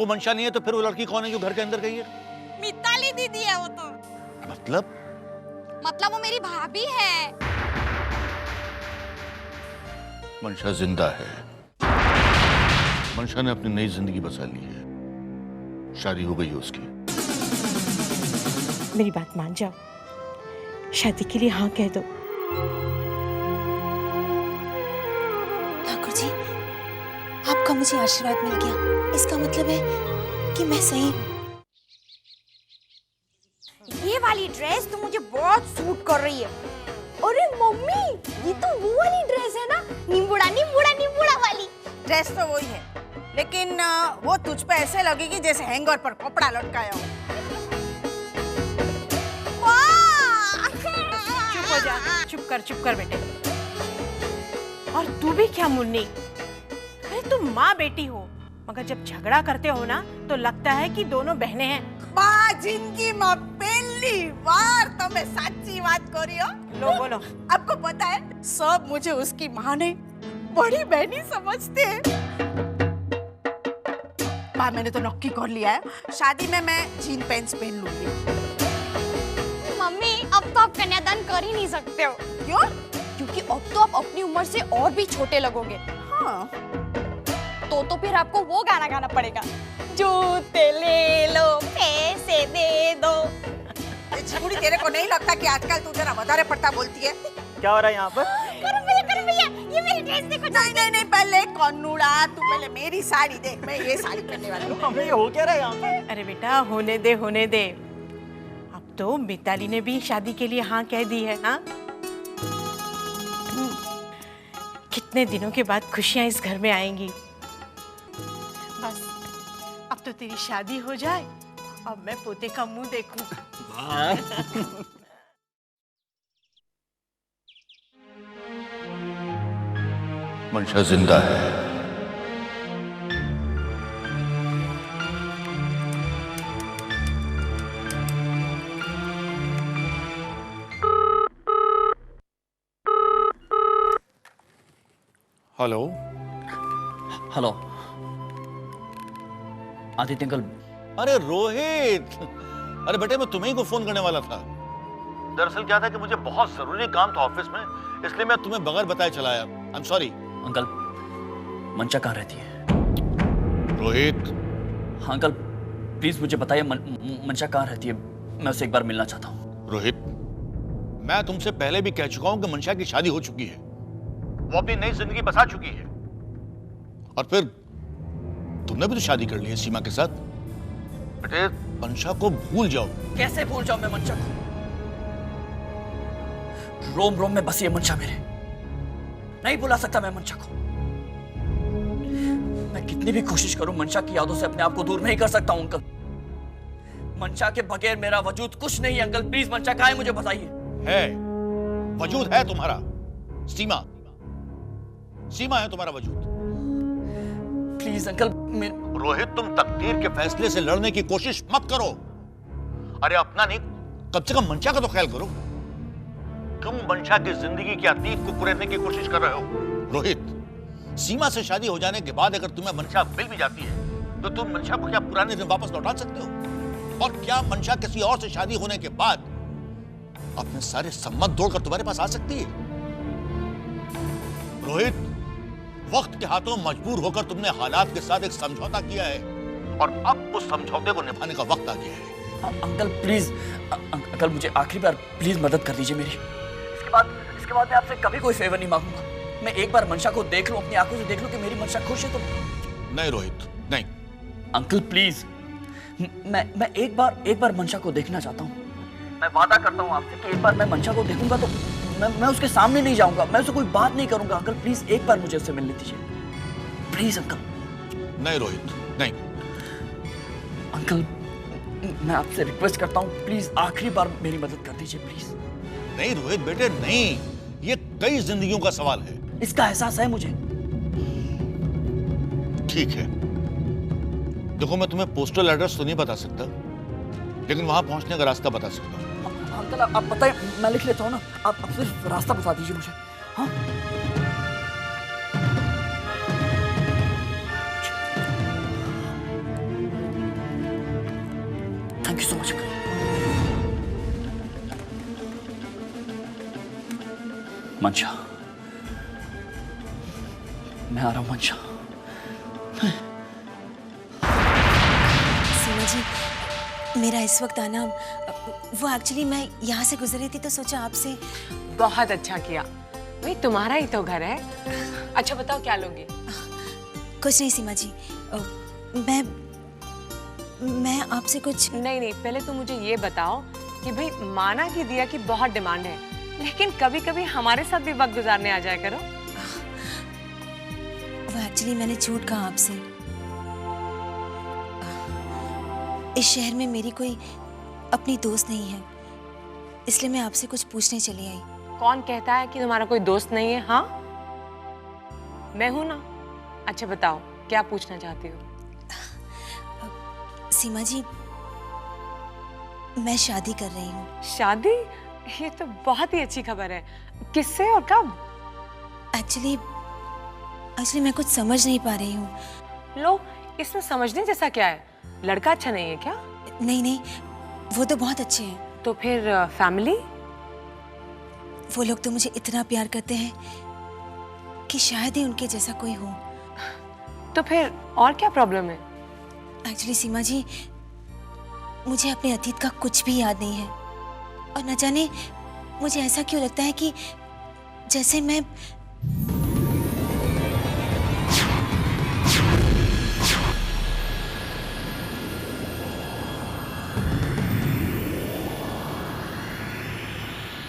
वो मंशा नहीं है तो फिर वो लड़की कौन है जो घर के अंदर गई है? मिताली दीदी है वो तो। मतलब वो मेरी भाभी है। मंशा जिंदा है। मंशा ने अपनी नई जिंदगी बसा ली है, शादी हो गई है उसकी। मेरी बात मान जाओ, शादी के लिए हाँ कह दो। ठाकुर जी, आपका मुझे आशीर्वाद मिल गया, इसका मतलब है कि मैं सही हूँ। ये वाली ड्रेस तो मुझे बहुत सूट कर रही है। अरे मम्मी, ये तो वो वाली ड्रेस है ना, निम्बुड़ा निम्बुड़ा निम्बुड़ा वाली। ड्रेस तो वही है, लेकिन वो तुझ पे ऐसे लगेगी जैसे हैंगर पर कपड़ा लटकाया हो। चुप हो जा, चुप कर बेटे। और तू भी क्या मुन्नी, अरे तुम माँ बेटी हो, मगर जब झगड़ा करते हो ना तो लगता है कि दोनों बहनें हैं। माँ जिंदगी में पहली बार तो मैं सच्ची बात कर रही हूँ। लो बोलो। आपको पता है, सब मुझे उसकी माँ नहीं बड़ी बहनी समझते हैं। माँ मैंने तो नक्की कर लिया है, शादी में मैं जीन पैंट्स पहन लूंगी। मम्मी, अब तो आप कन्यादान कर ही नहीं सकते हो। क्यों? क्योंकि अब तो आप अपनी उम्र से और भी छोटे लगोगे। हाँ। तो फिर आपको वो गाना गाना पड़ेगा, जूते ले लो पैसे दे दो। झिगुड़ी, तेरे को नहीं लगता कि आजकल तू जरा વધારે પડતા बोलती है? क्या हो रहा है यहाँ पर? करो भैया, ये मेरी ड्रेस देखो। नहीं, पहले कन्नुड़ा, तू पहले मेरी साड़ी देख, मैं ये साड़ी पहनने वाली हूँ। हमें हो क्या रहा है यहाँ पर? अरे बेटा होने दे। अब तो मिताली ने भी शादी के लिए हाँ कह दी है। हाँ, कितने दिनों के बाद खुशियां इस घर में आएंगी। बस अब तो तेरी शादी हो जाए, अब मैं पोते का मुंह देखूं। मंशा जिंदा है। Hello hello Aditya uncle. अरे रोहित, अरे बेटे मैं तुम्हें को फोन करने वाला था। दरअसल क्या था कि मुझे बहुत जरूरी काम था ऑफिस में, इसलिए मैं तुम्हें बगैर बताए चला आया। आई एम सॉरी। अंकल, मंशा कहाँ रहती है? रोहित। हाँ अंकल, प्लीज मुझे बताइए मंशा कहाँ रहती है, मैं उससे एक बार मिलना चाहता हूँ। रोहित, मैं तुमसे पहले भी कह चुका हूं कि मंशा की शादी हो चुकी है, वो अपनी नई जिंदगी बसा चुकी है। और फिर तुमने भी तो शादी कर ली है सीमा के साथ। बेटे मंशा को भूल जाओ। कैसे भूल जाऊं मैं मंशा को? रोम रोम में बसी है मंशा मेरे, नहीं भुला सकता मैं मंशा को। मैं कितनी भी कोशिश करूं मंशा की यादों से अपने आप को दूर नहीं कर सकता हूं अंकल। मंशा के बगैर मेरा वजूद कुछ नहीं है अंकल, प्लीज मंशा कहाँ है मुझे बताइए। है, वजूद है तुम्हारा। सीमा है तुम्हारा वजूद। Please uncle. रोहित, तुम तकदीर के फैसले से लड़ने की कोशिश मत करो। अरे अपना नहीं, कम से कम मंशा का तो ख्याल करो। तुम मंशा की जिंदगी के अतीत को कुरेदने की कोशिश कर रहे हो। रोहित, सीमा से शादी हो जाने के बाद अगर तुम्हें मंशा मिल भी जाती है तो तुम मंशा को क्या पुराने दिन वापस लौटा सकते हो? और क्या मंशा किसी और से शादी होने के बाद अपने सारे संबंध तोड़कर तुम्हारे पास आ सकती है? रोहित, वक्त के हाथों मजबूर होकर तुमने हालात के साथ एक समझौता किया है और अब उस समझौते को निभाने का वक्त आ गया है। अंकल प्लीज, अंकल मुझे आखिरी बार प्लीज मदद कर दीजिए मेरी। इसके बाद मैं आपसे कभी कोई फेवर नहीं मांगूंगा। मैं एक बार मंशा को देख लूं, अपनी आंखों से देख लूं कि मेरी मंशा खुश है तो। नहीं रोहित, नहीं। अंकल प्लीज, मैं एक बार मंशा को देखना चाहता हूँ। मैं वादा करता हूँ आपसे कि एक बार मैं मंशा को देखूंगा तो मैं उसके सामने नहीं जाऊंगा, मैं उससे कोई बात नहीं करूंगा। अंकल प्लीज एक बार मुझे उससे मिलने दीजिए, प्लीज अंकल। नहीं रोहित, नहीं। अंकल मैं आपसे रिक्वेस्ट करता हूँ, प्लीज आखिरी बार मेरी मदद कर दीजिए प्लीज। नहीं रोहित बेटे, नहीं, ये कई जिंदगियों का सवाल है। इसका एहसास है मुझे। ठीक है, देखो मैं तुम्हें पोस्टल एड्रेस तो नहीं बता सकता, लेकिन वहां पहुंचने का रास्ता बता सकता हूँ। अंकल आप बताइए, मैं लिख लेता हूँ ना, आप सिर्फ रास्ता बता दीजिए मुझे। हाँ मंशा, मैं आ रहा हूं मंशा। सीमा जी, मेरा इस वक्त आना, वो एक्चुअली मैं यहाँ से गुजर रही थी तो सोचा आपसे। बहुत अच्छा किया, भाई तुम्हारा ही तो घर है। अच्छा बताओ क्या लोगे? कुछ नहीं सीमा जी, मैं आपसे कुछ। नहीं नहीं, पहले तो मुझे ये बताओ कि भाई माना कि दिया की बहुत डिमांड है, लेकिन कभी कभी हमारे साथ भी वक्त गुजारने आ जाया करो। वो एक्चुअली मैंने झूठ कहा आपसे। इस शहर में मेरी कोई अपनी दोस्त नहीं है, इसलिए मैं आपसे कुछ पूछने चली आई। कौन कहता है कि तुम्हारा कोई दोस्त नहीं है? हाँ, मैं हूं ना। अच्छा बताओ क्या पूछना चाहती हो? सीमा जी, मैं शादी कर रही हूँ। शादी? ये तो बहुत ही अच्छी खबर है। किससे और कब? एक्चुअली मैं कुछ समझ नहीं पा रही हूँ। लो, इसमें समझने जैसा क्या है? लड़का अच्छा नहीं है क्या? नहीं नहीं, वो तो बहुत अच्छे हैं। तो फिर फैमिली? वो लोग तो मुझे इतना प्यार करते हैं कि शायद ही उनके जैसा कोई हो। तो फिर और क्या प्रॉब्लम है? एक्चुअली सीमा जी, मुझे अपने अतीत का कुछ भी याद नहीं है, और न जाने मुझे ऐसा क्यों लगता है कि जैसे मैं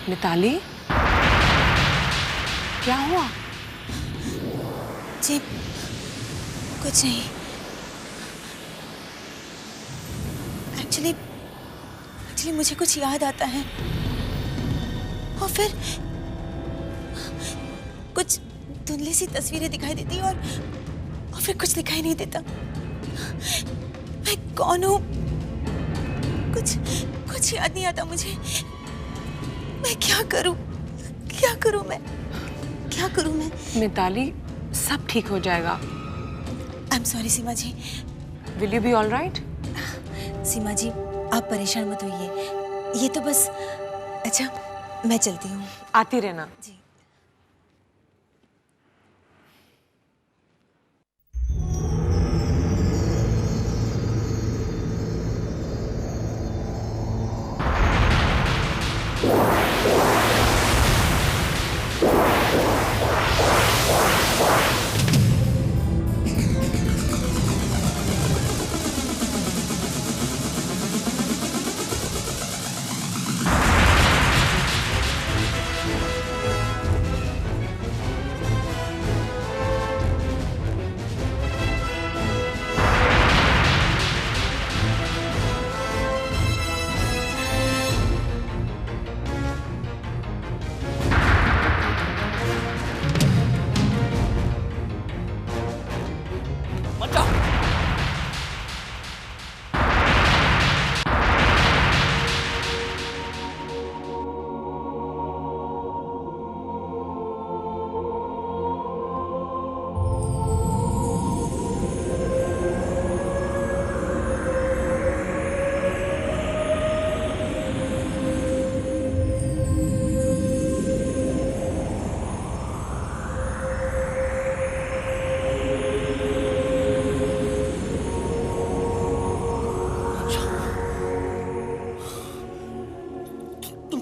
मिताली, क्या हुआ? जी कुछ नहीं। एक्चुअली मुझे कुछ याद आता है और फिर कुछ धुंधली सी तस्वीरें दिखाई देती और फिर कुछ दिखाई नहीं देता। मैं कौन हूँ कुछ याद नहीं आता मुझे। मैं क्या करूं मैं? मिताली, सब ठीक हो जाएगा। I am sorry Seema ji. Will you be all right? Seema ji, आप परेशान मत होइए, ये तो बस। अच्छा, मैं चलती हूँ। आती रहना। जी।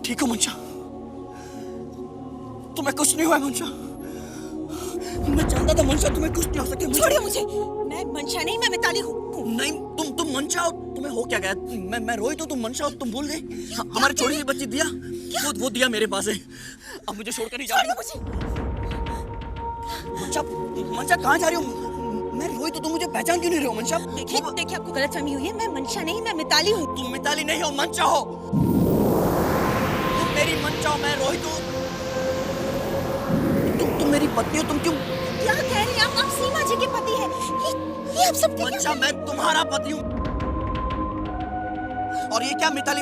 ठीक हो मंशा? तुम्हें कुछ नहीं हुआ मंशा? मैं जानता था मंशा तुम्हें कुछ नहीं हो सकता। छोड़िए मुझे, मैं मंशा नहीं, मैं मिताली हूँ। नहीं, तुम मंशा हो। तुम्हें हो क्या गया? मैं रोहित हूँ, तुम मंशा हो, तुम भूल गए? हमारी छोटी सी बच्ची दिया, वो दिया मेरे पास है। अब मुझे छोड़कर नहीं जाओगी? मंशा कहाँ जा रही हो? मैं रोहित हूँ, तुम मुझे पहचान क्यों नहीं रहे हो मंशा? देखिए आपको गलतफहमी हुई है। मैं मंशा नहीं, मैं मिताली हूँ। तुम मिताली नहीं हो, मंशा हो। मेरी मंशा हो, मैं रोहित हूँ। तुम मेरी पत्नी हो। तुम क्यों क्या कह रही हैं आप सीमा जी के पति हैं? ये आप सब मंशा, मैं तुम्हारा पति हूँ। और ये क्या मिताली?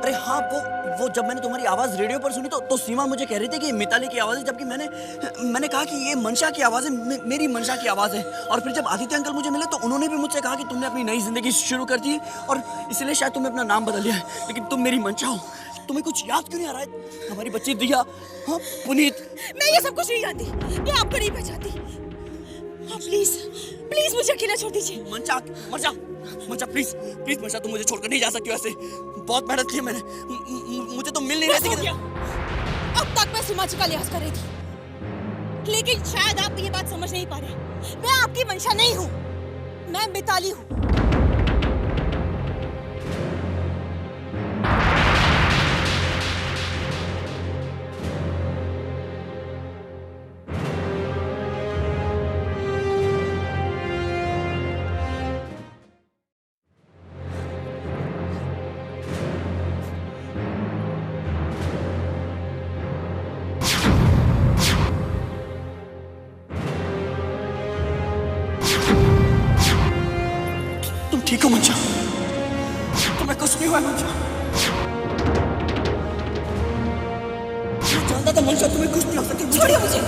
अरे हाँ, वो जब मैंने तुम्हारी आवाज रेडियो पर सुनी तो सीमा मुझे कह रही थी कि ये मिताली की आवाज है, जबकि मैंने कहा कि ये मंशा की आवाज है, मेरी मंशा की आवाज है। और फिर जब आदित्य अंकल मुझे मिले तो उन्होंने भी मुझसे कहा कि तुमने अपनी नई जिंदगी शुरू कर दी और इसलिए शायद तुमने अपना नाम बदल लिया है, लेकिन तुम मेरी मंशा हो। तुम्हें कुछ याद क्यों नहीं आ रहा है? हमारी बच्ची दिया, हाँ पुनीत। मैं ये सब कुछ नहीं जानती, मैं आपको नहीं पहचानती। आप प्लीज प्लीज मुझे अकेला छोड़ दीजिए। मंशा, मंशा, मंशा प्लीज प्लीज मंशा, तुम मुझे छोड़कर नहीं जा सकती हो ऐसे। बहुत मेहनत की है मैंने, मुझे तो मिल नहीं रही थी। अब तक मैं सीमा जी का लिहाज कर रही थी, लेकिन शायद आप ये बात समझ नहीं पा रहे। मैं आपकी मंशा नहीं हूँ, मैं मिताली हूँ। ठीक हो मंशा? तुम्हें कुछ नहीं हुआ मंशा? मैं जानता था मंशा तुम्हें कुछ नहीं हो सकता। छोड़िए मुझे।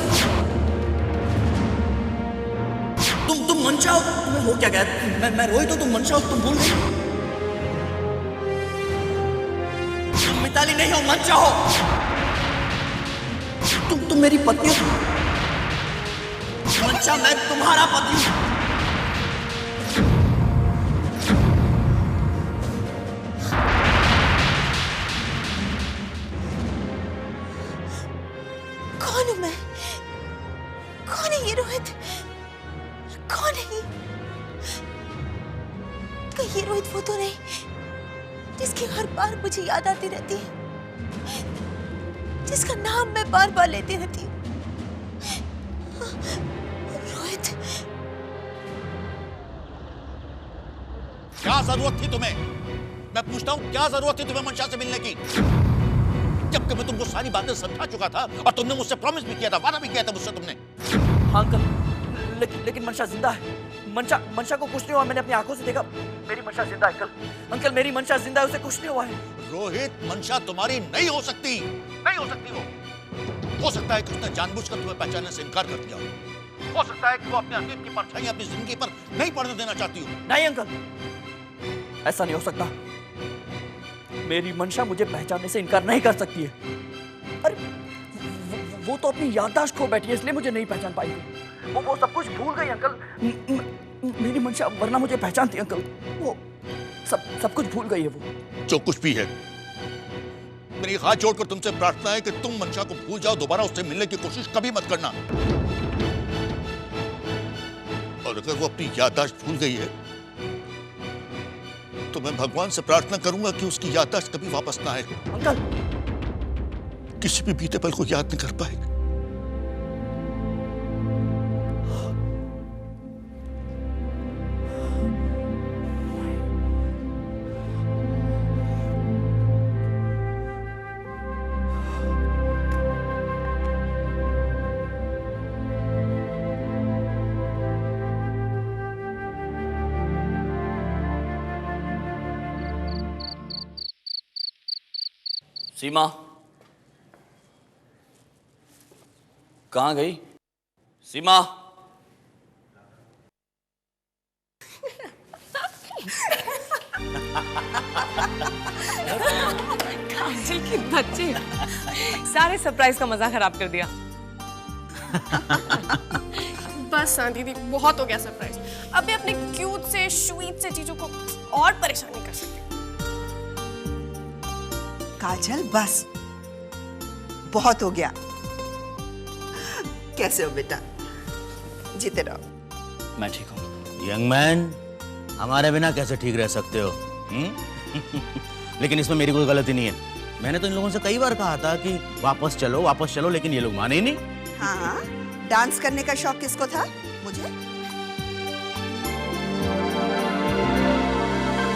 तुम मंशा हो? तुम्हें हो क्या गया? मैं रोहित हूँ, तुम मंशा हो, तुम भूल गई? तुम मिताली नहीं हो, मंशा हो। तुम मेरी पत्नी हो मंशा, मैं तुम्हारा पति हूँ। कौन हूँ मैं? कौन है ये रोहित? कौन है ये? कहीं ये रोहित वो तो नहीं जिसकी हर बार मुझे याद आती रहती है, जिसका नाम मैं बार बार लेती रहती हूँ? रोहित, क्या जरूरत थी तुम्हें? मैं पूछता हूँ, क्या जरूरत थी तुम्हें मंशा से मिलने की? जबकि मैं तुमको सारी बातें समझा चुका था और तुमने मुझसे प्रॉमिस भी किया था, वादा भी किया था मुझसे तुमने। हाँ अंकल, लेकिन मंशा जिंदा है। मंशा को कुछ नहीं हुआ, मैंने अपनी आंखों से देखा। मेरी मंशा जिंदा है अंकल, मेरी मंशा जिंदा है, उसे कुछ नहीं हुआ है। रोहित, मंशा तुम्हारी नहीं हो सकती, नहीं हो सकती। वो हो सकता है कि उसने जानबूझकर तुम्हें पहचानने से इनकार कर दिया हो सकता है कि वो अपने अतीत की परछाई अपनी जिंदगी पर नहीं पड़ने देना चाहती हो। नहीं अंकल, ऐसा नहीं हो सकता। मेरी मंशा मुझे पहचानने से इनकार नहीं कर सकती है। अरे वो तो अपनी याददाश्त खो बैठी है, इसलिए मुझे नहीं पहचान पाई। वो सब कुछ भूल गई अंकल। मेरी मंशा वरना मुझे पहचानती अंकल। वो सब कुछ भूल गई है। वो जो कुछ भी है, मेरी हाथ जोड़कर तुमसे प्रार्थना है कि तुम मंशा को भूल जाओ, दोबारा उससे मिलने की कोशिश कभी मत करना। और अगर वो अपनी याददाश्त भूल गई है तो मैं भगवान से प्रार्थना करूंगा कि उसकी याददाश्त कभी वापस ना आए। अंकल, किसी भी बीते पल को याद नहीं कर पाएगा। सीमा कहाँ गई? सीमा, काजल की बच्ची सारे सरप्राइज का मजा खराब कर दिया। बस हाँ दीदी, बहुत हो गया सरप्राइज। अब मैं अपने क्यूट से स्वीट से चीजों को और परेशान नहीं कर सकती। काजल बस, बहुत हो गया। कैसे हो बेटा? जीते रहो। मैं ठीक हूँ। यंग मैन, हमारे बिना कैसे ठीक रह सकते हो? लेकिन इसमें मेरी कोई गलती नहीं है। मैंने तो इन लोगों से कई बार कहा था कि वापस चलो, लेकिन ये लोग माने ही नहीं। हाँ हाँ, डांस करने का शौक किसको था? मुझे।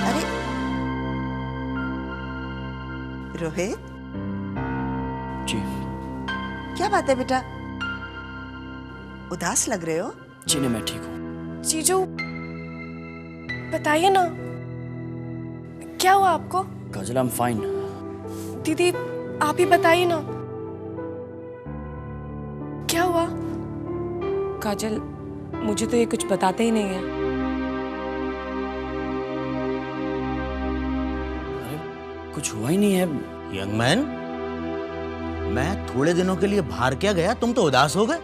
अरे रोहित जी, क्या बात है बेटा? उदास लग रहे हो? जी नहीं, मैं ठीक हूँ। जीजू बताइए ना, क्या हुआ आपको? काजल, आई एम फाइन। दीदी आप ही बताइए ना, क्या हुआ? काजल, मुझे तो ये कुछ बताते ही नहीं है। अरे कुछ हुआ ही नहीं है, यंग मैन, मैं थोड़े दिनों के लिए बाहर क्या गया, तुम तो उदास हो गए?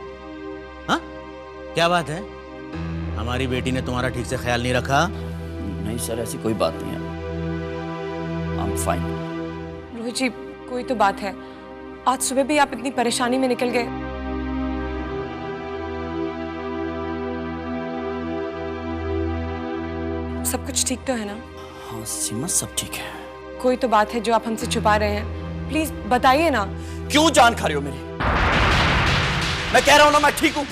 हाँ, क्या बात है? हमारी बेटी ने तुम्हारा ठीक से ख्याल नहीं रखा? नहीं सर, ऐसी कोई बात नहीं है। I am fine. Rohit ji, कोई तो बात है। आज सुबह भी आप इतनी परेशानी में निकल गए। सब कुछ ठीक तो है ना? हाँ सीमा, सब ठीक है। कोई तो बात है जो आप हमसे छुपा रहे हैं, प्लीज बताइए ना। क्यों जान खा रही हो मेरी? मैं कह रहा हूं ना मैं ठीक हूं।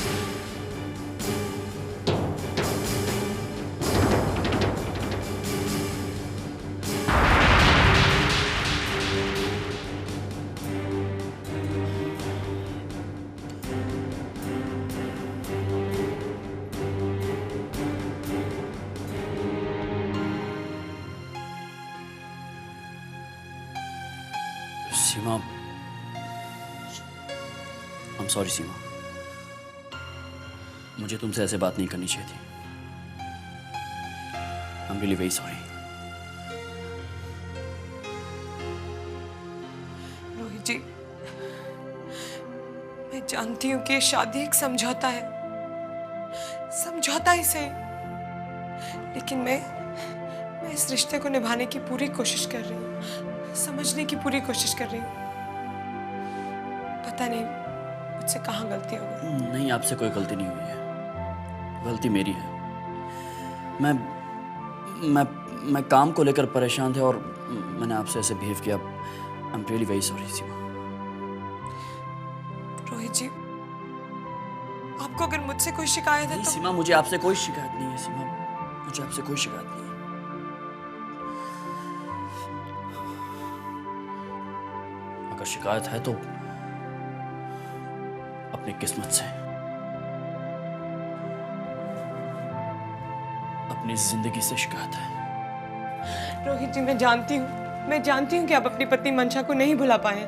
सीमा, I'm sorry सीमा, मुझे तुमसे ऐसे बात नहीं करनी चाहिए थी। I'm really very sorry। Rohit जी, मैं जानती हूँ कि ये शादी एक समझौता है, समझौता ही सही, लेकिन मैं इस रिश्ते को निभाने की पूरी कोशिश कर रही हूँ, समझने की पूरी कोशिश कर रही हूँ। पता नहीं मुझसे कहाँ गलती हो गई। नहीं, आपसे कोई गलती नहीं हुई है, गलती मेरी है। मैं काम को लेकर परेशान थे और मैंने आपसे ऐसे बिहेव किया। I am really very sorry Seema. Rohit ji, आपको अगर मुझसे कोई शिकायत है नहीं तो... सीमा, मुझे आपसे कोई शिकायत नहीं है सीमा, मुझे आपसे कोई शिकायत नहीं है। अगर शिकायत है तो अपनी किस्मत से, अपनी जिंदगी से शिकायत है। रोहित जी, मैं जानती हूँ कि आप अपनी पत्नी मंशा को नहीं भुला पाए,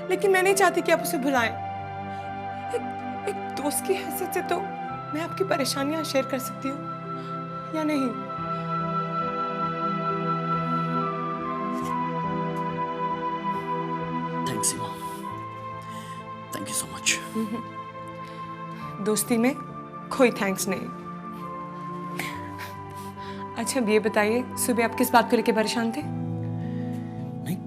लेकिन मैं नहीं चाहती कि आप उसे भुलाएं। एक दोस्त की हैसियत से तो मैं आपकी परेशानियां शेयर कर सकती हूँ, या नहीं? Thanks Seema, thank you so much. दोस्ती में कोई थैंक्स नहीं। अच्छा, अब ये बताइए, सुबह आप किस बात को लेकर परेशान थे? नहीं,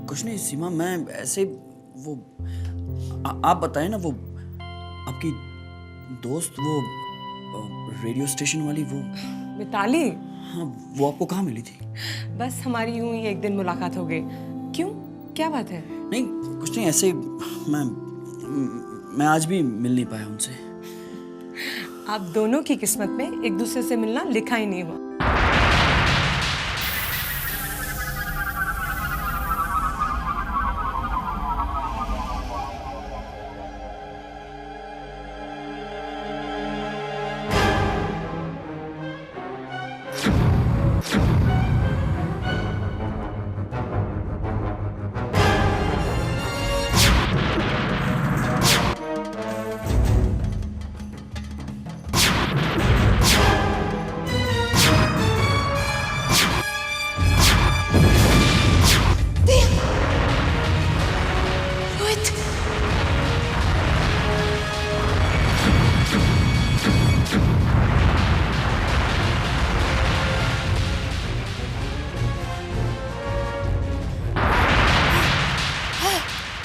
कुछ नहीं सीमा, मैं ऐसे वो आप बताएं ना, वो आपकी दोस्त, वो रेडियो स्टेशन वाली, वो मिताली। हाँ, वो आपको कहाँ मिली थी? बस हमारी यूं ही एक दिन मुलाकात हो गई। क्यों, क्या बात है? नहीं, कुछ नहीं, ऐसे मैं आज भी मिल नहीं पाया उनसे। आप दोनों की किस्मत में एक दूसरे से मिलना लिखा ही नहीं हुआ।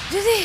दीदी